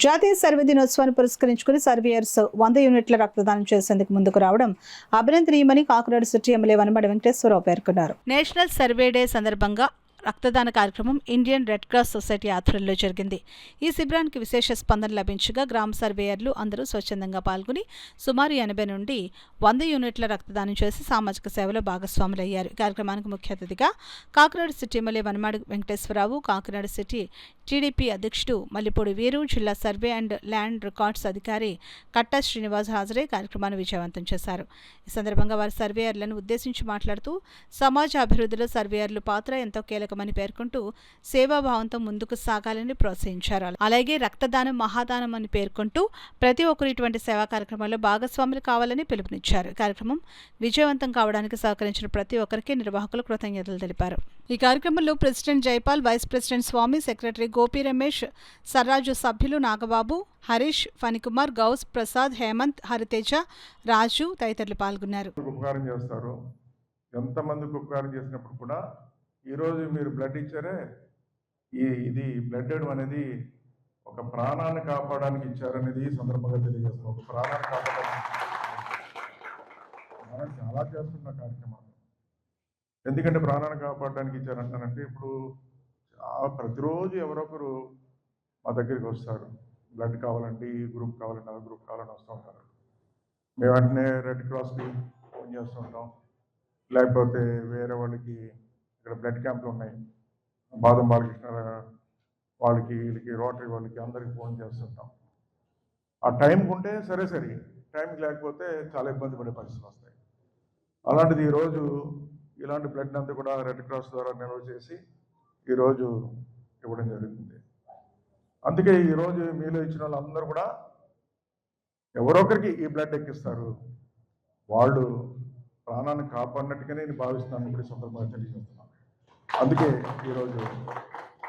జాతీయ సర్వే దినోత్సవాన్ని పురస్కరించుకుని సర్వేయర్స్ 100 యూనిట్ల రక్తదానం చేసేందుకు ముందుకు రావడం అభినందనీయమని కాకినాడ సిటీ ఎమ్మెల్యే వనమాడి వెంకటేశ్వరరావు పేర్కొన్నారు. నేషనల్ సర్వే డే సందర్భంగా రక్తదాన కార్యక్రమం ఇండియన్ రెడ్ క్రాస్ సొసైటీ ఆధ్వర్యంలో జరిగింది. ఈ శిబిరానికి విశేష స్పందన లభించగా గ్రామ సర్వేయర్లు అందరూ స్వచ్ఛందంగా పాల్గొని సుమారు 80 నుండి 100 యూనిట్ల రక్తదానం చేసి సామాజిక సేవలో భాగస్వాములయ్యారు. ఈ కార్యక్రమానికి ముఖ్య అతిథిగా Kakinada city MLA Vanamadi Venkateswara Rao, Kakinada city TDP అధ్యక్షుడు మల్లిపూడి వీరు, జిల్లా సర్వే అండ్ ల్యాండ్ రికార్డ్స్ అధికారి కట్టా శ్రీనివాస్ హాజరై కార్యక్రమాన్ని విజయవంతం చేశారు. ఈ సందర్భంగా వారు సర్వేయర్లను ఉద్దేశించి మాట్లాడుతూ సమాజ అభివృద్ధిలో సర్వేయర్ల పాత్ర ఎంతో కీలకమని పేర్కొంటూ సేవాభావంతో ముందుకు సాగాలని ప్రోత్సహించారు. అలాగే రక్తదానం మహాదానం అని పేర్కొంటూ ప్రతి ఒక్కరు ఇటువంటి సేవా కార్యక్రమాల్లో భాగస్వాములు కావాలని పిలుపునిచ్చారు. కార్యక్రమం విజయవంతం కావడానికి సహకరించిన ప్రతి ఒక్కరికి నిర్వాహకులు కృతజ్ఞతలు తెలిపారు. ఈ కార్యక్రమంలో ప్రెసిడెంట్ జైపాల్, వైస్ ప్రెసిడెంట్ స్వామి, సెక్రటరీ గోపి రమేష్, సర్రాజు సభ్యులు నాగబాబు, హరీష్, ఫణికుమార్, గౌస్, ప్రసాద్, హేమంత్, హరితేజ, రాజు తదితరులు పాల్గొన్నారు. ఉపకారం చేస్తారు. ఎంతమందికి ఉపకారం చేసినప్పుడు కూడా ఈరోజు మీరు బ్లడ్ ఇచ్చారే, ఇది బ్లడ్ ఇవ్వడం అనేది ఒక ప్రాణాన్ని కాపాడడానికి ఇచ్చారనేది ఈ సందర్భంగా తెలియజేస్తున్నాం. ఒక ప్రాణాన్ని కాపాడడానికి మనం చాలా చేస్తున్న కార్యక్రమాలు. ఎందుకంటే ప్రాణాన్ని కాపాడడానికి ఇచ్చారంటానంటే ఇప్పుడు ప్రతిరోజు ఎవరొకరు మా దగ్గరికి వస్తారు. బ్లడ్ కావాలంటే ఈ గ్రూప్ కావాలంటే ఆ గ్రూప్ కావాలని వస్తూ ఉంటారు. మేము వెంటనే రెడ్ క్రాస్కి ఫోన్ చేస్తుంటాం. లేకపోతే వేరే వాళ్ళకి ఇక్కడ బ్లడ్ క్యాంపులు ఉన్నాయి, బాదం బాలకృష్ణ వాళ్ళకి, వీళ్ళకి, రోటరీ వాళ్ళకి అందరికి ఫోన్ చేస్తుంటాం. ఆ టైంకి ఉంటే సరే, టైంకి లేకపోతే చాలా ఇబ్బంది పడే పరిస్థితులు వస్తాయి. అలాంటిది ఈరోజు ఇలాంటి బ్లడ్ అంతా కూడా రెడ్ క్రాస్ ద్వారా నిల్వ చేసి ఈరోజు ఇవ్వడం జరుగుతుంది. అందుకే ఈరోజు మీలో ఇచ్చిన వాళ్ళందరూ కూడా ఎవరొకరికి ఈ బ్లడ్ ఎక్కిస్తారు. వాళ్ళు ప్రాణాన్ని కాపాడినట్టుగానే నేను భావిస్తున్నాను. ఇప్పుడు సందర్భంగా తెలియజేస్తున్నాను. అందుకే ఈరోజు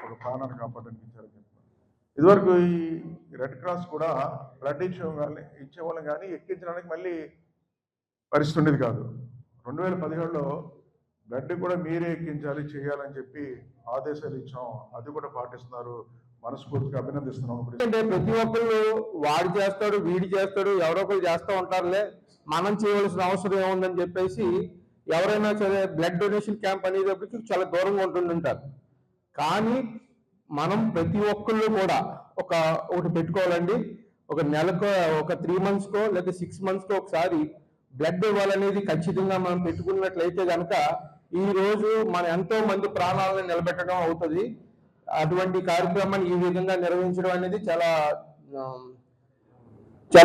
ఒక ప్రాణాన్ని కాపాడడానికి ఇచ్చారని చెప్తున్నాను. ఇదివరకు ఈ రెడ్ క్రాస్ కూడా బ్లడ్ ఇచ్చేవాళ్ళం కానీ ఎక్కించడానికి మళ్ళీ పరిస్థితి ఉండేది కాదు. 2017లో బ్లడ్ కూడా మీరే ఎక్కించాలి, చేయాలని చెప్పి ఆదేశాలు ఇచ్చాం. అది కూడా పాటిస్తున్నారు. మనస్ఫూర్తిగా అభినందిస్తున్నాం. అంటే ప్రతి ఒక్కళ్ళు వాడు చేస్తాడు, వీడి చేస్తాడు, ఎవరో ఒకరు చేస్తూ ఉంటారులే, మనం చేయవలసిన అవసరం ఏముందని చెప్పేసి ఎవరైనా సరే బ్లడ్ డొనేషన్ క్యాంప్ అనేటప్పటికి చాలా దూరంగా ఉంటుంటారు. కానీ మనం ప్రతి ఒక్కళ్ళు కూడా ఒకటి పెట్టుకోవాలండి. ఒక నెలకు, ఒక 3 monthsకో లేదా 6 monthsకో ఒకసారి బ్లడ్ ఇవ్వాలనేది ఖచ్చితంగా మనం పెట్టుకున్నట్లయితే కనుక ఈ రోజు మన ఎంతో మంది ప్రాణాలను నిలబెట్టడం అవుతుంది. అటువంటి కార్యక్రమాన్ని ఈ విధంగా నిర్వహించడం అనేది చాలా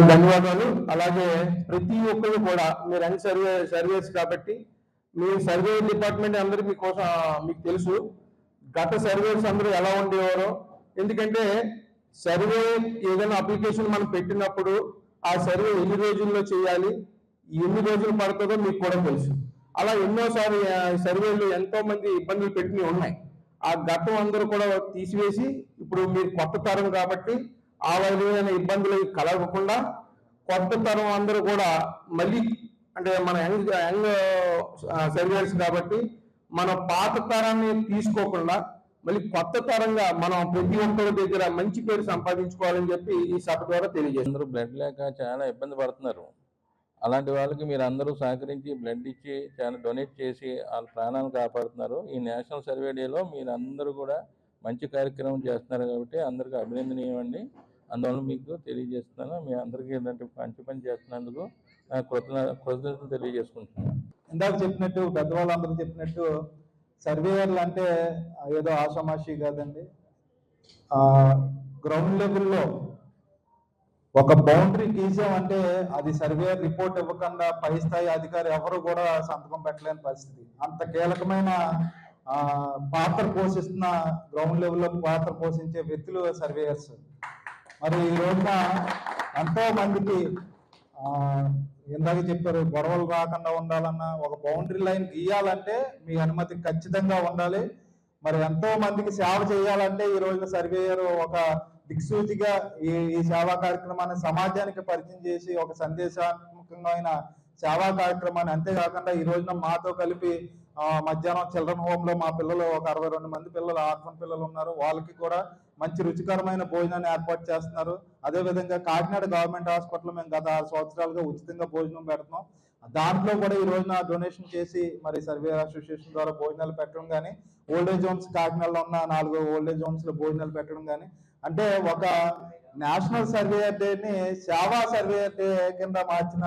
ధన్యవాదాలు. అలాగే ప్రతి ఒక్కరు కూడా మీరు అన్ని సర్వేస్ కాబట్టి మీ సర్వే డిపార్ట్మెంట్ అందరూ మీకు తెలుసు. గత సర్వేస్ అందరూ ఎలా ఉండేవారో. ఎందుకంటే సర్వే ఏదైనా అప్లికేషన్ మనం పెట్టినప్పుడు ఆ సర్వే ఎన్ని రోజుల్లో చేయాలి, ఎన్ని రోజులు పడుతుందో మీకు కూడా తెలుసు. అలా ఎన్నోసారి సర్వేలు ఎంతో మంది ఇబ్బందులు పెట్టినవి ఉన్నాయి. ఆ గతం అందరూ కూడా తీసివేసి ఇప్పుడు మీరు కొత్త తరం కాబట్టి ఆ విధమైన ఇబ్బందులు కలగకుండా కొత్త తరం అందరూ కూడా మళ్ళీ, అంటే మన యంగ్ సర్వేర్స్ కాబట్టి మన పాత తరాన్ని తీసుకోకుండా మళ్ళీ కొత్త తరంగా మనం ప్రతి ఒక్కరి దగ్గర మంచి పేరు సంపాదించుకోవాలని చెప్పి ఈ సభ ద్వారా తెలియజేస్తారు. బ్లడ్ లేక చాలా ఇబ్బంది పడుతున్నారు. అలాంటి వాళ్ళకి మీరు అందరూ సహకరించి బ్లడ్ ఇచ్చి చాలా డొనేట్ చేసి వాళ్ళ ప్రాణాలను కాపాడుతున్నారు. ఈ నేషనల్ సర్వే డేలో మీరు అందరూ కూడా మంచి కార్యక్రమం చేస్తున్నారు కాబట్టి అందరికీ అభినందనీయమండి. అందువల్ల మీకు తెలియజేస్తున్నాను. మీ అందరికీ ఏంటంటే మంచి పని చేస్తున్నందుకు నాకు కృతజ్ఞతలు తెలియజేసుకుంటున్నాను. ఇందాక చెప్పినట్టు పెద్దవాళ్ళందరూ చెప్పినట్టు సర్వేయర్లు అంటే ఏదో ఆషామాషి కాదండి. గ్రౌండ్ లెవెల్లో ఒక బౌండరీ గీసామంటే అది సర్వేయర్ రిపోర్ట్ ఇవ్వకుండా పై స్థాయి అధికారి ఎవరు కూడా సంతకం పెట్టలేని పరిస్థితి. అంత కీలకమైన పాత్ర పోషిస్తున్న, గ్రౌండ్ లెవెల్లో పాత్ర పోషించే వ్యక్తులు సర్వేయర్స్. మరి ఈ రోజున ఎంతో మందికి ఇందాక చెప్పారు, గొడవలు రాకుండా ఉండాలన్నా ఒక బౌండరీ లైన్ గీయాలంటే మీ అనుమతి ఖచ్చితంగా ఉండాలి. మరి ఎంతో మందికి సేవ చేయాలంటే ఈ రోజున సర్వేయర్ ఒక దిక్సూచిగా ఈ సేవా కార్యక్రమాన్ని సమాజానికి పరిచయం చేసి ఒక సందేశాత్మకమైన సేవా కార్యక్రమాన్ని, అంతేకాకుండా ఈ రోజున మాతో కలిపి మధ్యాహ్నం చిల్డ్రన్ హోమ్ లో మా పిల్లలు ఒక 62 మంది పిల్లలు ఆర్ఫన్ పిల్లలు ఉన్నారు. వాళ్ళకి కూడా మంచి రుచికరమైన భోజనాన్ని ఏర్పాటు చేస్తున్నారు. అదే విధంగా కాకినాడ గవర్నమెంట్ హాస్పిటల్ మేము గత 6 సంవత్సరాలుగా ఉచితంగా భోజనం పెడుతున్నాం. దాంట్లో కూడా ఈ రోజున డొనేషన్ చేసి మరి సర్వే అసోసియేషన్ ద్వారా భోజనాలు పెట్టడం కానీ, ఓల్డేజ్ హోమ్స్ కాకినాడలో ఉన్న 4 ఓల్డేజ్ హోమ్స్ లో భోజనాలు పెట్టడం కానీ, అంటే ఒక నేషనల్ సర్వేయర్ డేని సేవా సర్వేయర్ డే కింద మార్చిన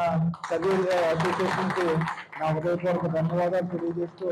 సర్వే అసోసియేషన్ కి నా హృదయపూర్వక ధన్యవాదాలు తెలియజేస్తూ